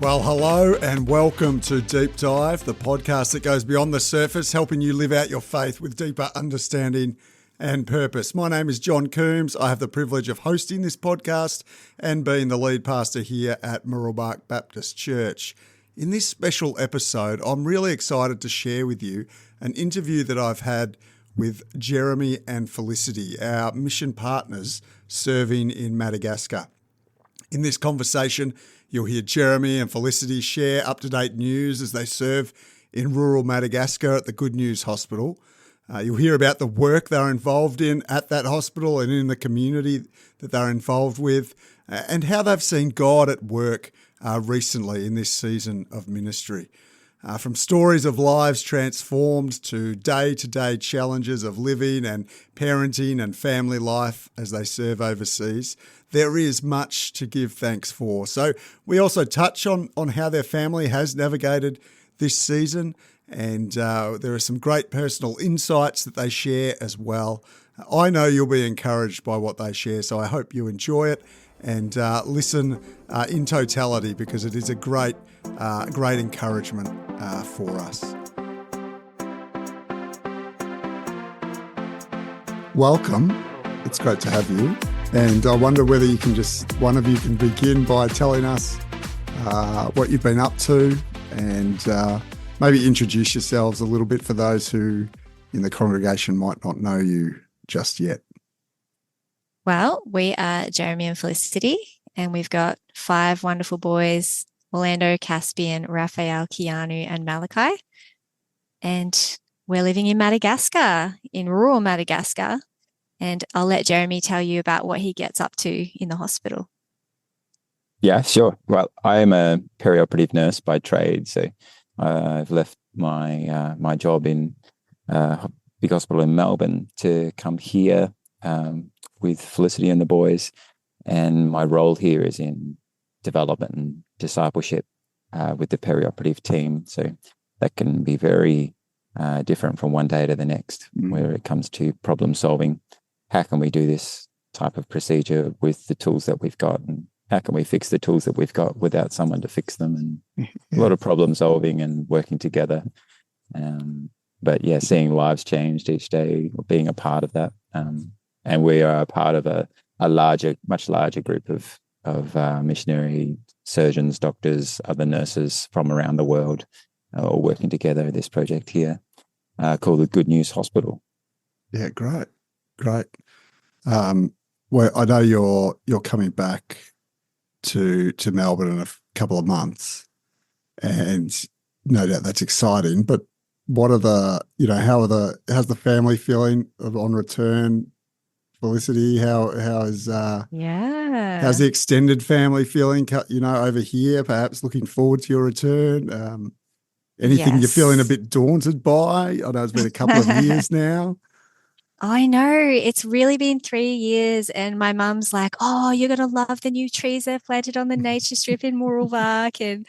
Well, hello and welcome to Deep Dive, the podcast that goes beyond the surface, helping you live out your faith with deeper understanding and purpose. My name is John Coombs. I have the privilege of hosting this podcast and being the lead pastor here at Mooroolbark Baptist Church. In this special episode, I'm really excited to share with you an interview that I've had with Jeremy and Felicity, our mission partners serving in Madagascar. In this conversation, you'll hear Jeremy and Felicity share up-to-date news as they serve in rural Madagascar at the Good News Hospital. You'll hear about the work they're involved in at that hospital and in the community that they're involved with, and how they've seen God at work recently in this season of ministry. From stories of lives transformed to day-to-day challenges of living and parenting and family life as they serve overseas, there is much to give thanks for. So we also touch on how their family has navigated this season, and there are some great personal insights that they share as well. I know you'll be encouraged by what they share, so I hope you enjoy it and listen in totality, because it is a great encouragement for us. Welcome. It's great to have you. And I wonder whether one of you can begin by telling us what you've been up to, and maybe introduce yourselves a little bit for those who in the congregation might not know you just yet. Well, we are Jeremy and Felicity, and we've got 5 wonderful boys: Orlando, Caspian, Raphael, Keanu, and Malachi. And we're living in Madagascar, in rural Madagascar. And I'll let Jeremy tell you about what he gets up to in the hospital. Yeah, sure. Well, I am a perioperative nurse by trade, so I've left my job in big hospital in Melbourne to come here with Felicity and the boys, and my role here is in development and discipleship with the perioperative team. So that can be very different from one day to the next, where it comes to problem solving. How can we do this type of procedure with the tools that we've got, and how can we fix the tools that we've got without someone to fix them? And a lot of problem solving and working together. But yeah, seeing lives changed each day, being a part of that. And we are a part of a much larger group of missionary surgeons, doctors, other nurses from around the world, all working together in this project here called the Good News Hospital. Yeah, great. Well, I know you're coming back to Melbourne in a couple of months, and no doubt that's exciting. But what are how's the family feeling on return? Felicity, how's the extended family feeling? Over here, perhaps looking forward to your return. Anything you're feeling a bit daunted by? I know it's been a couple of years now. I know, it's really been 3 years, and my mum's like, "Oh, you're going to love the new trees they've planted on the nature strip in Mooroolbark, and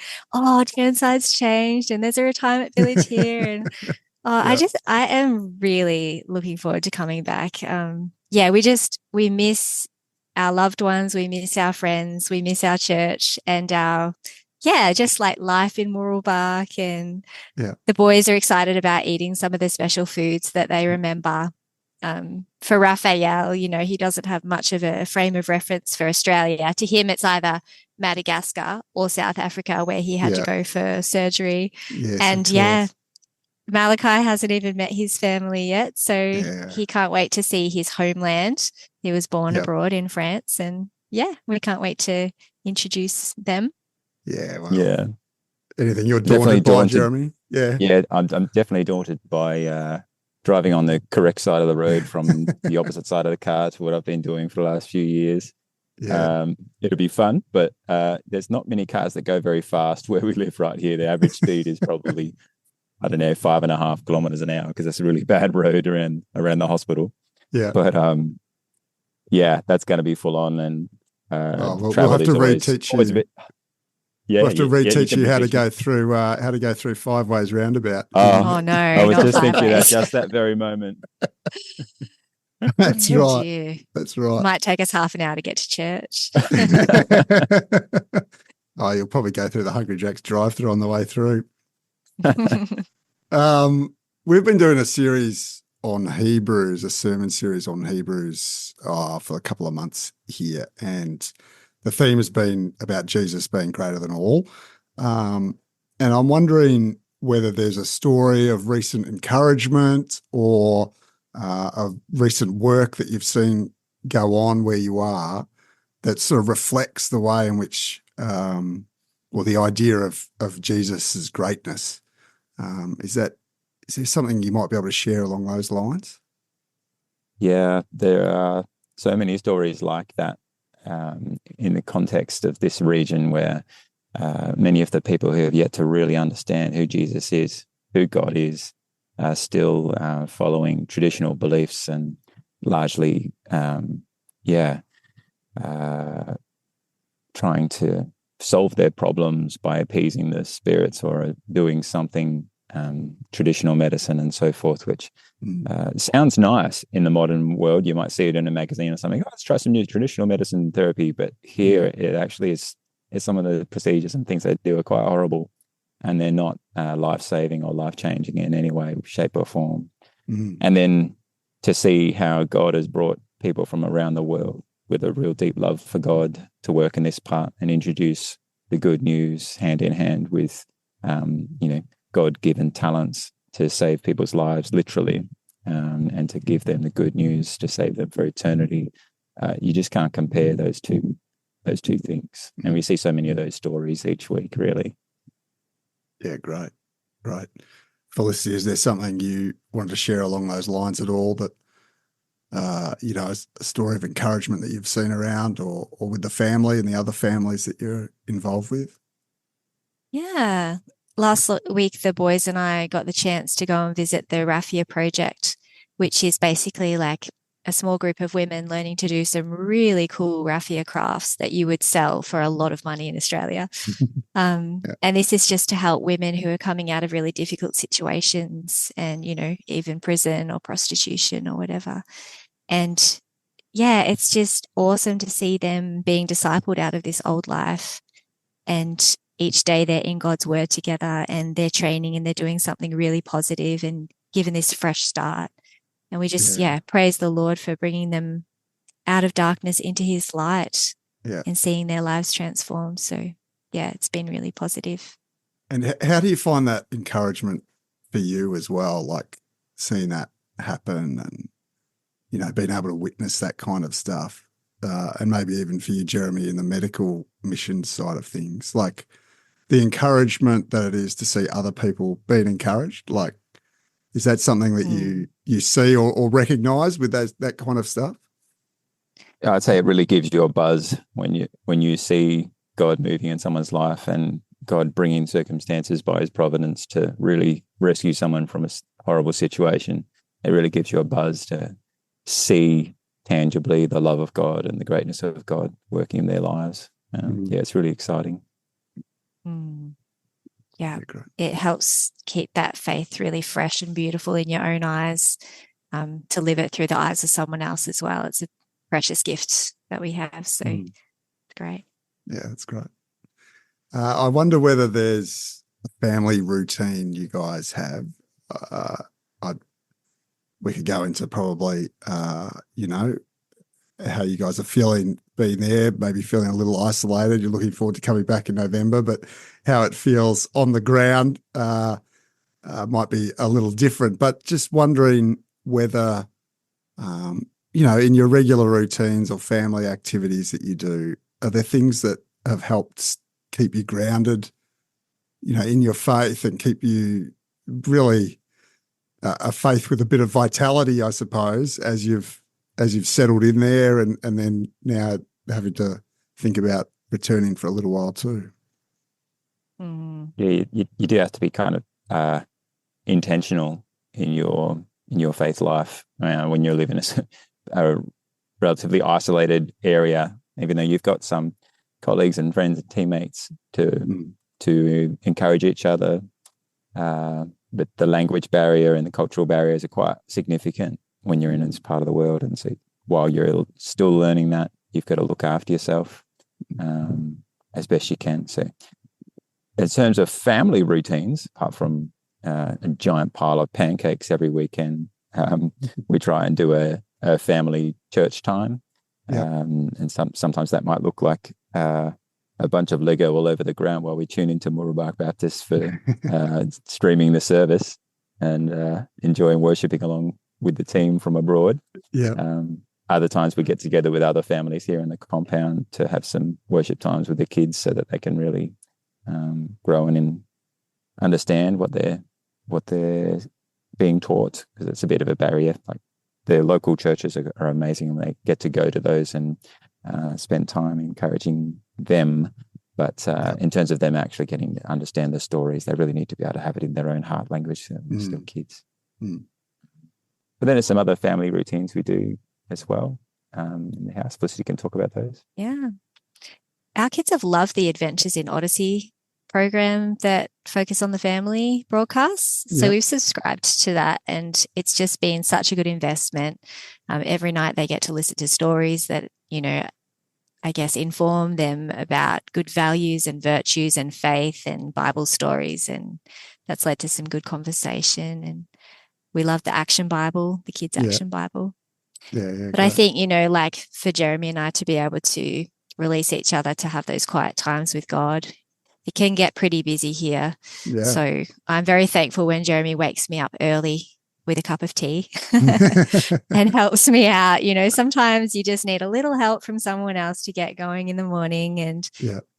Turnside's changed, and there's a retirement village here." And I am really looking forward to coming back. We miss our loved ones, we miss our friends, we miss our church, and just like life in Mooroolbark. And the boys are excited about eating some of the special foods that they remember. For Raphael, he doesn't have much of a frame of reference for Australia. To him, it's either Madagascar or South Africa, where he had to go for surgery. Yes, and Malachi hasn't even met his family yet, so he can't wait to see his homeland. He was born abroad in France, and we can't wait to introduce them. Yeah, well, anything you're daunted by, Jeremy? Yeah, I'm definitely daunted by driving on the correct side of the road from the opposite side of the car to what I've been doing for the last few years. It'll be fun, but there's not many cars that go very fast where we live right here. The average speed is probably, 5.5 kilometers an hour, because that's a really bad road around the hospital. Yeah. But that's going to be full on, and we'll have to reteach you. We'll have to reteach you how to go through five ways roundabout. Oh no! I was just thinking that just that very moment. That's right. Dear. That's right. Might take us half an hour to get to church. Oh, you'll probably go through the Hungry Jack's drive-through on the way through. We've been doing a series on Hebrews, a sermon series on Hebrews for a couple of months here. And the theme has been about Jesus being greater than all. And I'm wondering whether there's a story of recent encouragement or of recent work that you've seen go on where you are that sort of reflects the way in which, or the idea of Jesus's greatness. Is there something you might be able to share along those lines? Yeah, there are so many stories like that in the context of this region where many of the people who have yet to really understand who Jesus is, who God is, are still following traditional beliefs and largely, trying to solve their problems by appeasing the spirits or doing something traditional medicine and so forth, which sounds nice in the modern world. You might see it in a magazine or something. Oh, let's try some new traditional medicine therapy. But here it actually is some of the procedures and things they do are quite horrible, and they're not life-saving or life-changing in any way, shape or form. And then to see how God has brought people from around the world with a real deep love for God to work in this part and introduce the good news hand in hand with, God-given talents to save people's lives, literally, and to give them the good news to save them for eternity. You just can't compare those two things. And we see so many of those stories each week, really. Yeah, great. Felicity, is there something you wanted to share along those lines at all that, a story of encouragement that you've seen around or with the family and the other families that you're involved with? Yeah. Last week, the boys and I got the chance to go and visit the Raffia project, which is basically like a small group of women learning to do some really cool raffia crafts that you would sell for a lot of money in Australia. And this is just to help women who are coming out of really difficult situations and, even prison or prostitution or whatever. And yeah, it's just awesome to see them being discipled out of this old life. And each day they're in God's word together and they're training and they're doing something really positive and given this fresh start. And we just, praise the Lord for bringing them out of darkness into his light and seeing their lives transformed. So, it's been really positive. And how do you find that encouragement for you as well, like seeing that happen and, being able to witness that kind of stuff? And maybe even for you, Jeremy, in the medical mission side of things, like the encouragement that it is to see other people being encouraged, like, is that something that you see or recognize with that kind of stuff? I'd say it really gives you a buzz when you see God moving in someone's life and God bringing circumstances by his providence to really rescue someone from a horrible situation. It really gives you a buzz to see tangibly the love of God and the greatness of God working in their lives. It's really exciting. Yeah, it helps keep that faith really fresh and beautiful in your own eyes, to live it through the eyes of someone else as well. It's a precious gift that we have. So it's great. Yeah, that's great. I wonder whether there's a family routine you guys have. We could go into probably, how you guys are feeling being there, maybe feeling a little isolated. You're looking forward to coming back in November, but how it feels on the ground might be a little different. But just wondering whether, in your regular routines or family activities that you do, are there things that have helped keep you grounded, in your faith and keep you really a faith with a bit of vitality, I suppose, as you've settled in there and then now having to think about returning for a little while too? Yeah, you do have to be kind of intentional in your faith life when you're living in a relatively isolated area, even though you've got some colleagues and friends and teammates to encourage each other. But the language barrier and the cultural barriers are quite significant when you're in this part of the world. And so while you're still learning that, you've got to look after yourself. And as best you can. So in terms of family routines, apart from a giant pile of pancakes every weekend, we try and do a family church time. And sometimes that might look like a bunch of Lego all over the ground while we tune into Mooroolbark Baptist for streaming the service and enjoying worshiping along with the team from abroad. Other times we get together with other families here in the compound to have some worship times with the kids so that they can really grow and understand what they're being taught, because it's a bit of a barrier. Like the local churches are amazing, and they get to go to those and spend time encouraging them. But in terms of them actually getting to understand the stories, they really need to be able to have it in their own heart language. They're still kids. But then there's some other family routines we do as well in the house. Felicity can talk about those. Yeah. Our kids have loved the Adventures in Odyssey program that focus on the family broadcasts. So we've subscribed to that, and it's just been such a good investment. Every night they get to listen to stories that, I guess inform them about good values and virtues and faith and Bible stories. And that's led to some good conversation. And we love the Action Bible, the kids' Action Bible. But I think, like for Jeremy and I to be able to release each other to have those quiet times with God, it can get pretty busy here. So I'm very thankful when Jeremy wakes me up early with a cup of tea and helps me out. Sometimes you just need a little help from someone else to get going in the morning. And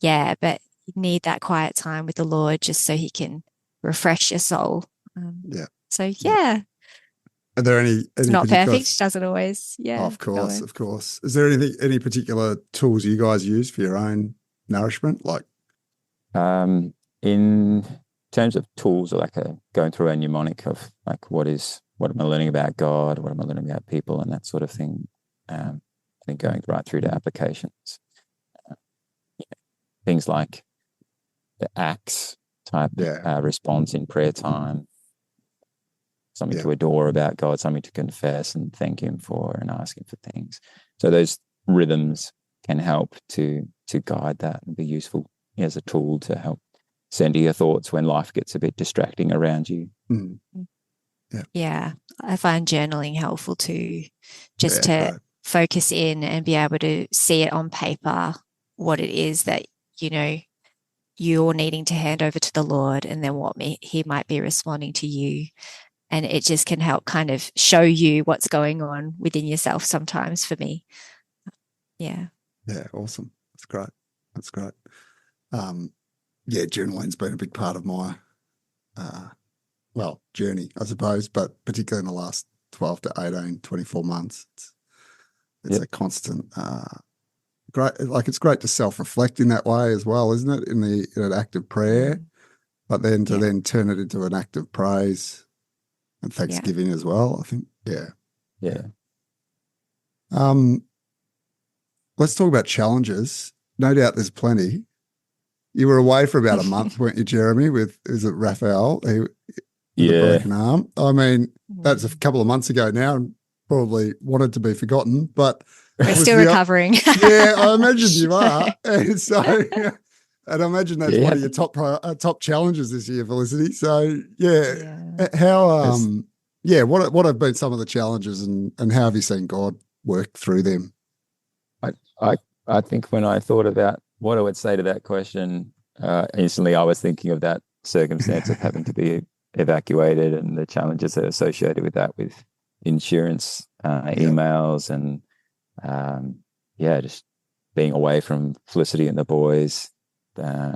but you need that quiet time with the Lord just so he can refresh your soul. So Are there any it's not perfect, doesn't always. Of course. Is there any particular tools you guys use for your own nourishment? Like, in terms of tools, like going through a mnemonic of like what am I learning about God, what am I learning about people, and that sort of thing. I think going right through to applications, things like the Acts type response in prayer time. Something to adore about God, something to confess and thank him for and ask him for things. So those rhythms can help to guide that and be useful as a tool to help center your thoughts when life gets a bit distracting around you. I find journaling helpful too, just to focus in and be able to see it on paper, what it is that, you're needing to hand over to the Lord, and then what he might be responding to you. And it just can help kind of show you what's going on within yourself sometimes for me. Yeah, awesome. That's great. Journaling's been a big part of my journey, I suppose, but particularly in the last 12 to 18, 24 months. It's a constant it's great to self-reflect in that way as well, isn't it? In an act of prayer, but then to then turn it into an act of praise and Thanksgiving as well, I think. Let's talk about challenges. No doubt there's plenty. You were away for about a month, weren't you, Jeremy, is it Raphael? With a broken arm. I mean, that's a couple of months ago now and probably wanted to be forgotten, but we're still recovering. I imagine you are. And so, and I imagine that's one of your top challenges this year, Felicity. So, how, what have been some of the challenges and how have you seen God work through them? I think when I thought about what I would say to that question, instantly I was thinking of that circumstance of having to be evacuated and the challenges that are associated with that, with insurance, emails, and just being away from Felicity and the boys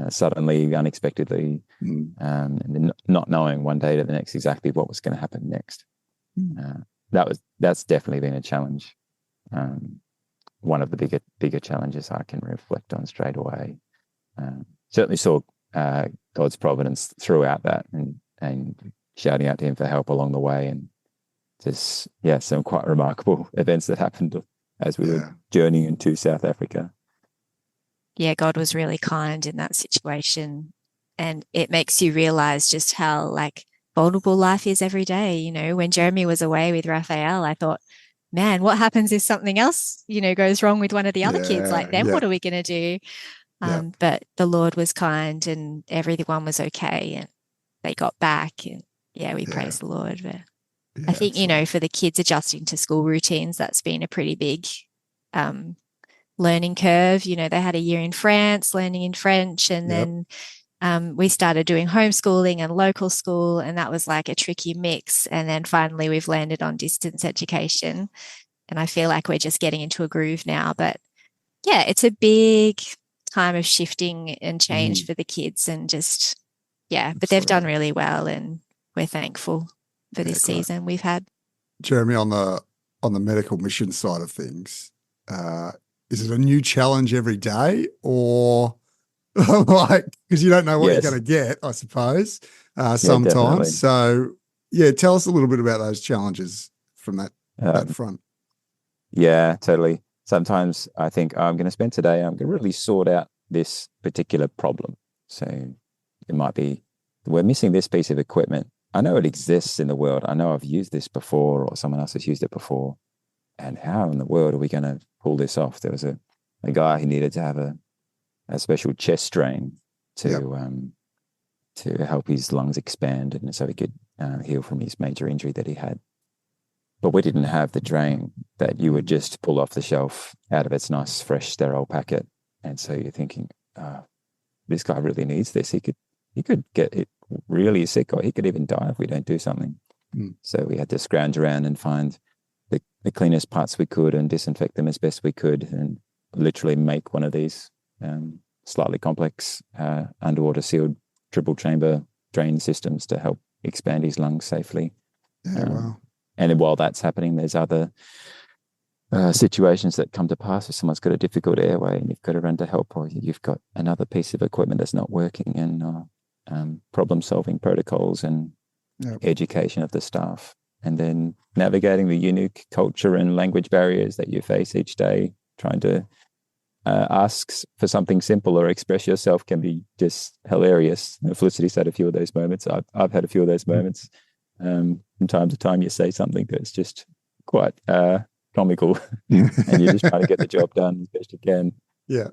suddenly, unexpectedly, and not knowing one day to the next exactly what was going to happen next. That's definitely been a challenge. One of the bigger challenges I can reflect on straight away. Certainly saw God's providence throughout that, and shouting out to him for help along the way, and just some quite remarkable events that happened as we were journeying into South Africa. Yeah, God was really kind in that situation, and it makes you realize just how vulnerable life is every day. When Jeremy was away with Raphael, I thought, man, what happens if something else, goes wrong with one of the other kids? What are we going to do? But the Lord was kind and everyone was okay and they got back and we praise the Lord. But I think, absolutely. for the kids adjusting to school routines, that's been a pretty big learning curve. They had a year in France learning in French, and then we started doing homeschooling and local school, and that was like a tricky mix. And then finally we've landed on distance education, and I feel like we're just getting into a groove now. But yeah, it's a big time of shifting and change for the kids, and just, but they've done really well, and we're thankful for this season we've had. Jeremy, on the medical mission side of things, is it a new challenge every day, or like, because you don't know what you're going to get, I suppose, sometimes. Definitely. So, tell us a little bit about those challenges from that front. Yeah, totally. Sometimes I think I'm going to spend today, I'm going to really sort out this particular problem. So it might be, we're missing this piece of equipment. I know it exists in the world. I know I've used this before, or someone else has used it before. And how in the world are we going to pull this off? There was a guy who needed to have a special chest drain to help his lungs expand, and so he could heal from his major injury that he had. But we didn't have the drain that you would just pull off the shelf out of its nice, fresh, sterile packet. And so you're thinking, this guy really needs this. He could get it really sick, or he could even die if we don't do something. So we had to scrounge around and find the cleanest parts we could and disinfect them as best we could, and literally make one of these slightly complex underwater sealed triple chamber drain systems to help expand his lungs safely. Wow. And while that's happening, there's other situations that come to pass. If someone's got a difficult airway and you've got to run to help, or you've got another piece of equipment that's not working, and problem-solving protocols and education of the staff. And then navigating the unique culture and language barriers that you face each day, trying to ask for something simple or express yourself can be just hilarious. Felicity's had a few of those moments. I've had a few of those moments. From time to time, you say something that's just quite comical, and you're just trying to get the job done as best you can. Yeah.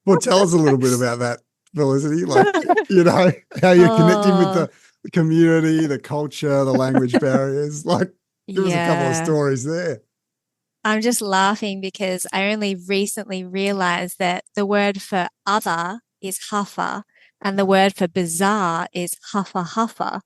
Well, tell us a little bit about that, Felicity. Like, how you're connecting with the community, the culture, the language barriers. Like, give us a couple of stories there. I'm just laughing because I only recently realized that the word for other is huffer, and the word for bizarre is huffer.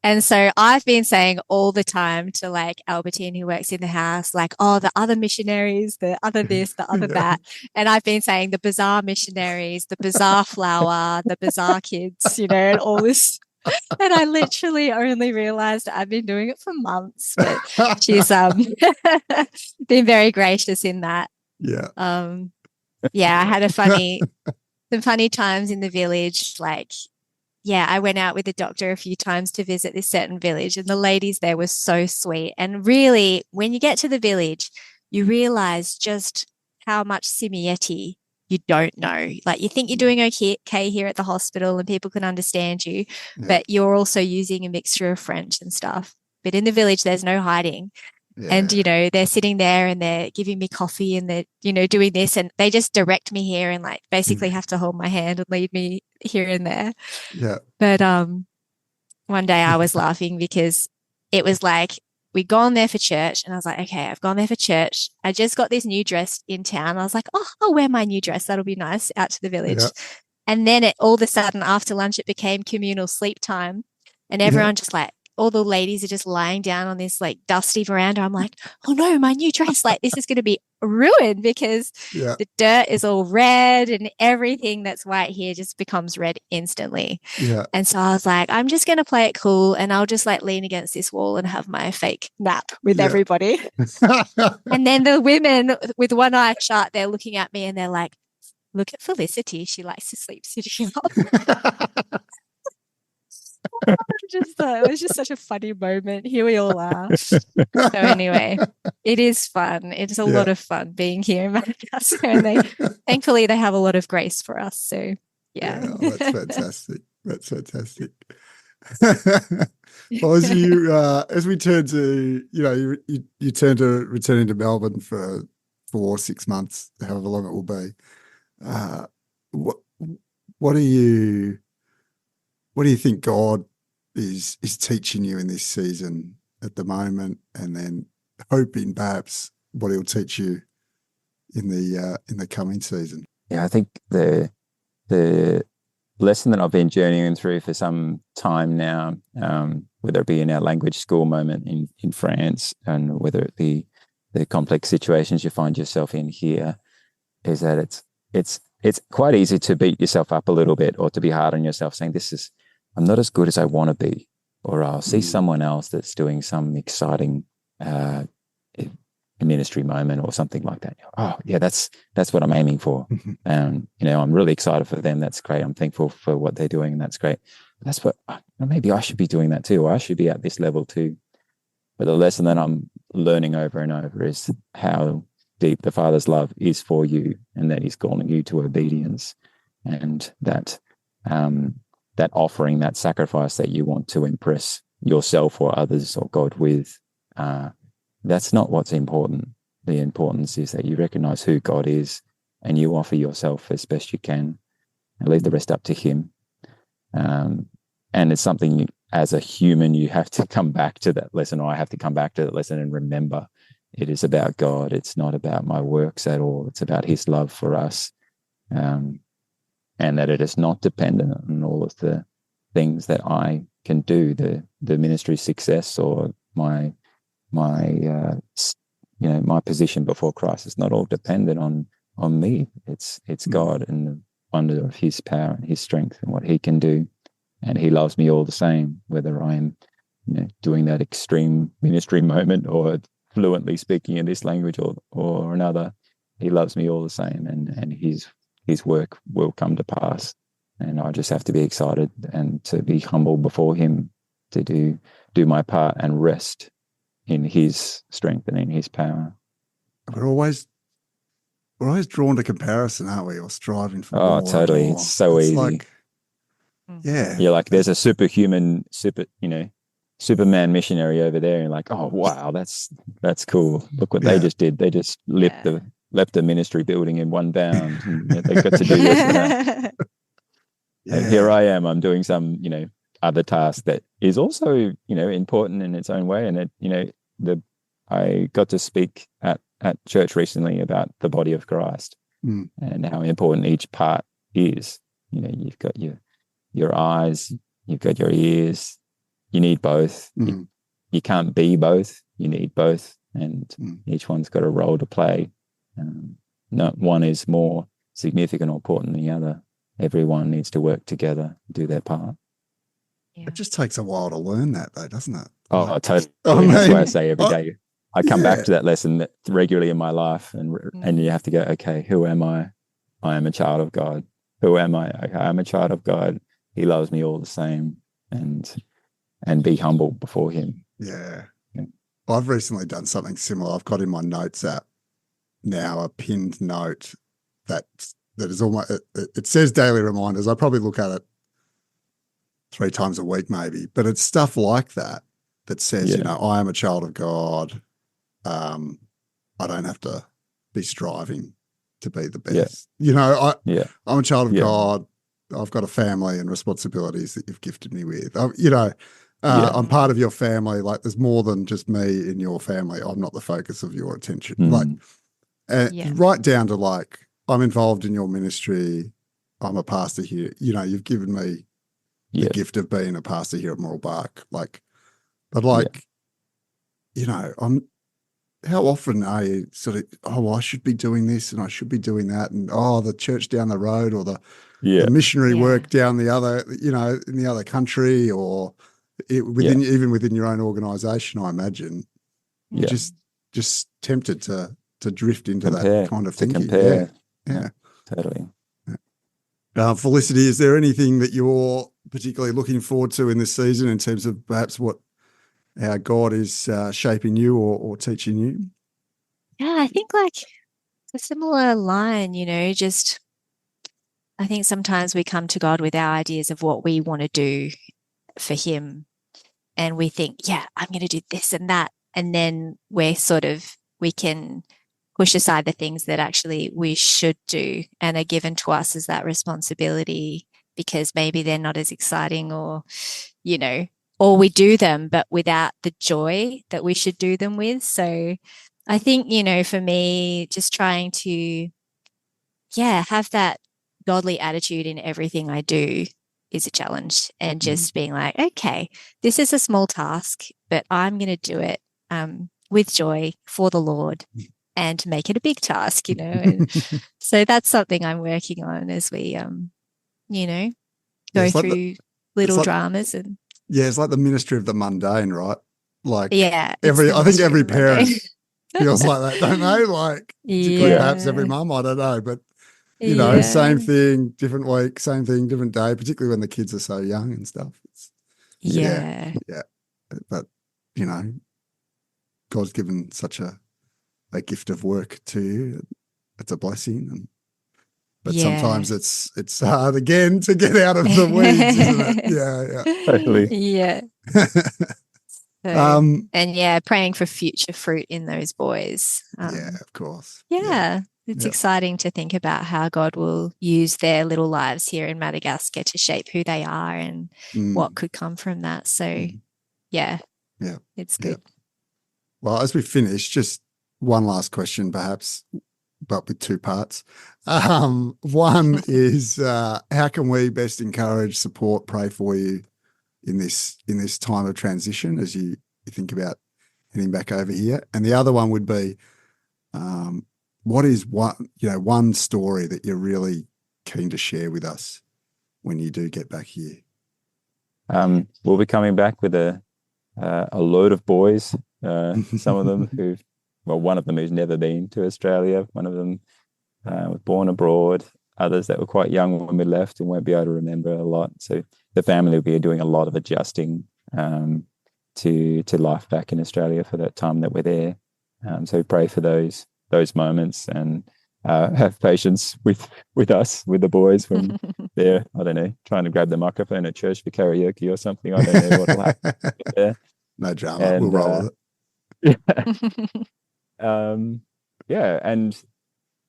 And so I've been saying all the time to like Albertine, who works in the house, like, oh, the other missionaries, the other this, the other that. And I've been saying the bizarre missionaries, the bizarre flower, the bizarre kids, and all this. And I literally only realized I've been doing it for months, but she's been very gracious in that. Yeah. I had some funny times in the village, like, I went out with the doctor a few times to visit this certain village, and the ladies there were so sweet. And really, when you get to the village, you realize just how much Simieti you don't know. Like, you think you're doing okay here at the hospital and people can understand you, but you're also using a mixture of French and stuff. But in the village, there's no hiding. Yeah. And, they're sitting there and they're giving me coffee and they're, doing this, and they just direct me here and like basically have to hold my hand and lead me here and there. Yeah. But one day I was laughing because it was like, we'd gone there for church, and I was like, okay, I've gone there for church. I just got this new dress in town. I was like, oh, I'll wear my new dress. That'll be nice out to the village. Yeah. And then all of a sudden after lunch, it became communal sleep time, and everyone just like, all the ladies are just lying down on this like dusty veranda. I'm like, oh no, my new dress, like this is going to be ruined because the dirt is all red and everything that's white here just becomes red instantly. Yeah. And so I was like, I'm just going to play it cool, and I'll just like lean against this wall and have my fake nap with everybody. And then the women with one eye shut, they're looking at me and they're like, look at Felicity. She likes to sleep sitting up. It was just such a funny moment. Here we all are. So anyway, it is fun. It's a lot of fun being here in Madagascar, and thankfully they have a lot of grace for us. So that's fantastic. That's fantastic. Well, as we turn to you turn to returning to Melbourne for 6 months, however long it will be. What what do you think God is teaching you in this season at the moment, and then hoping perhaps what He'll teach you in the coming season? Yeah, I think the lesson that I've been journeying through for some time now, whether it be in our language school moment in France, and whether it be the complex situations you find yourself in here, is that it's quite easy to beat yourself up a little bit, or to be hard on yourself, saying I'm not as good as I want to be, or I'll see someone else that's doing some exciting ministry moment or something like that. Oh yeah, that's what I'm aiming for. I'm really excited for them. That's great. I'm thankful for what they're doing, and that's great. But that's what maybe I should be doing that too. Or I should be at this level too. But the lesson that I'm learning over and over is how deep the Father's love is for you, and that He's calling you to obedience, and that that offering, that sacrifice that you want to impress yourself or others or God with, that's not what's important. The importance is that you recognize who God is, and you offer yourself as best you can, and leave the rest up to Him. And it's something, as a human, you have to come back to that lesson, or I have to come back to that lesson and remember it is about God. It's not about my works at all. It's about His love for us, and that it is not dependent on all of the things that I can do, the ministry success, or my position before Christ. Is not all dependent on me. It's God and the wonder of His power and His strength and what He can do. And He loves me all the same, whether I'm doing that extreme ministry moment or fluently speaking in this language or another. He loves me all the same, and his work will come to pass. And I just have to be excited and to be humble before Him, to do my part and rest in His strength and in His power. We're always drawn to comparison, aren't we? Or striving for more. Oh, totally. More. It's so easy. Like, yeah. You're like, there's a Superman missionary over there, and you're like, oh wow, that's cool. Look what they just did. They just left the ministry building in one bound, and they got to do this and that. And here I am. I'm doing some, other task that is also, important in its own way. And I got to speak at church recently about the body of Christ and how important each part is. You've got your eyes, you've got your ears. You need both. You can't be both. You need both, and each one's got a role to play. No one is more significant or important than the other. Everyone needs to work together, do their part. It just takes a while to learn that, though, doesn't it? Oh, totally. That's why I say every day. I come back to that lesson regularly in my life, and you have to go, okay, who am I? I am a child of God. Who am I? Okay, I'm a child of God. He loves me all the same, and be humble before Him. Yeah. I've recently done something similar. I've got in my notes app now a pinned note that is almost, it says daily reminders. I probably look at it 3 times a week maybe, but it's stuff like that says, I am a child of God. I don't have to be striving to be the best. I'm a child of God. I've got a family and responsibilities that you've gifted me with. I'm part of your family. Like, there's more than just me in your family. I'm not the focus of your attention. Right down to, like, I'm involved in your ministry. I'm a pastor here. You've given me the gift of being a pastor here at Moral Bark. How often are you sort of, I should be doing this and I should be doing that, and the church down the road, or the missionary work down the other, in the other country, or even within your own organisation, I imagine. You're just tempted to drift into that kind of thinking. Compare. Yeah, totally. Felicity, is there anything that you're particularly looking forward to in this season in terms of perhaps how God is shaping you or teaching you? Yeah, I think like a similar line, just I think sometimes we come to God with our ideas of what we want to do for Him, and we think, I'm going to do this and that. And then we can push aside the things that actually we should do and are given to us as that responsibility because maybe they're not as exciting or, or we do them, but without the joy that we should do them with. So I think, for me, just trying to, have that godly attitude in everything I do is a challenge, and just being like, okay, this is a small task, but I'm going to do it with joy for the Lord and make it a big task, And so that's something I'm working on as we, go through little dramas and. Yeah, it's like the ministry of the mundane, right? Like I think every parent feels like that, don't they? Like perhaps every mum, I don't know, but same thing, different week, same thing, different day, particularly when the kids are so young and stuff. Yeah. But, God's given such a gift of work to you. It's a blessing. But sometimes it's hard again to get out of the weeds, isn't it? Yeah. Totally. Yeah. Praying for future fruit in those boys. Of course. It's exciting to think about how God will use their little lives here in Madagascar to shape who they are and what could come from that. So, it's good. Yeah. Well, as we finish, just one last question, perhaps, but with two parts. One is how can we best encourage, support, pray for you in this time of transition as you think about heading back over here? And the other one would be what is one story that you're really keen to share with us when you do get back here? We'll be coming back with a load of boys. Some of them one of them who's never been to Australia. One of them was born abroad. Others that were quite young when we left and won't be able to remember a lot. So the family will be doing a lot of adjusting to life back in Australia for that time that we're there. So pray for those moments and have patience with us, with the boys when they're, I don't know, trying to grab the microphone at church for karaoke or something. I don't know what will happen there. No drama. And, we'll roll with it. And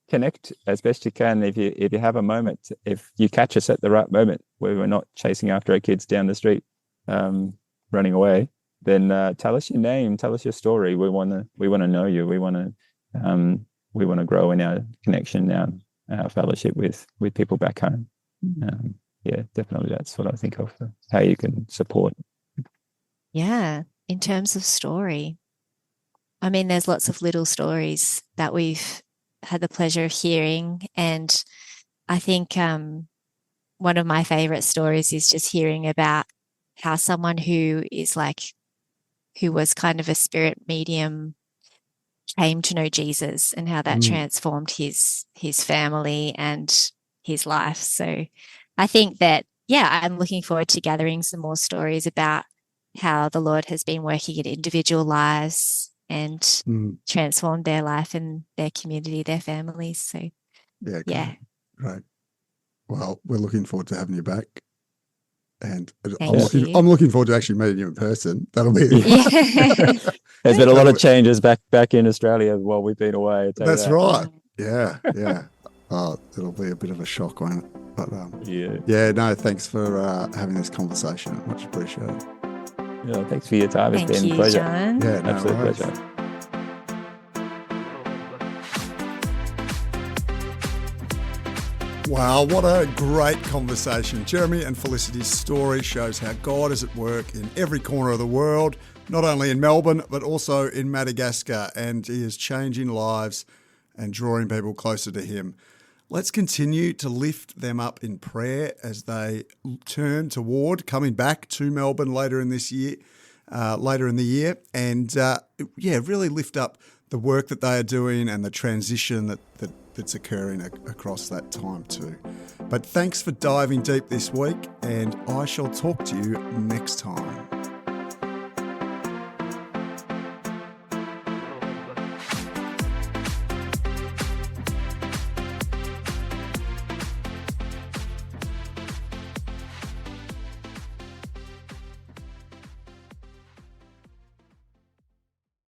connect as best you can. If you have a moment, if you catch us at the right moment where we're not chasing after our kids down the street, running away, then tell us your name, tell us your story. We want to know you. We want to grow in our connection, our fellowship with people back home. Definitely, that's what I think of how you can support. Yeah, in terms of story, I mean, there's lots of little stories that we've had the pleasure of hearing. And I think one of my favorite stories is just hearing about how someone who was kind of a spirit medium came to know Jesus and how that transformed his family and his life. So I think that, I'm looking forward to gathering some more stories about how the Lord has been working in individual lives and transformed their life and their community, their families. So, Great. Well, we're looking forward to having you back. And I'm looking forward to actually meeting you in person. That'll be There's been a lot of changes back in Australia while we've been away. That's right. Yeah. Oh, it'll be a bit of a shock, won't it? But no, thanks for having this conversation. Much appreciated. Yeah, thanks for your time. It's been a pleasure. John. Yeah, no absolute worries. pleasure. Wow, what a great conversation. Jeremy and Felicity's story shows how God is at work in every corner of the world, not only in Melbourne, but also in Madagascar, and he is changing lives and drawing people closer to him. Let's continue to lift them up in prayer as they turn toward coming back to Melbourne later in the year, and really lift up the work that they are doing and the transition that's occurring across that time too. But thanks for diving deep this week, and I shall talk to you next time.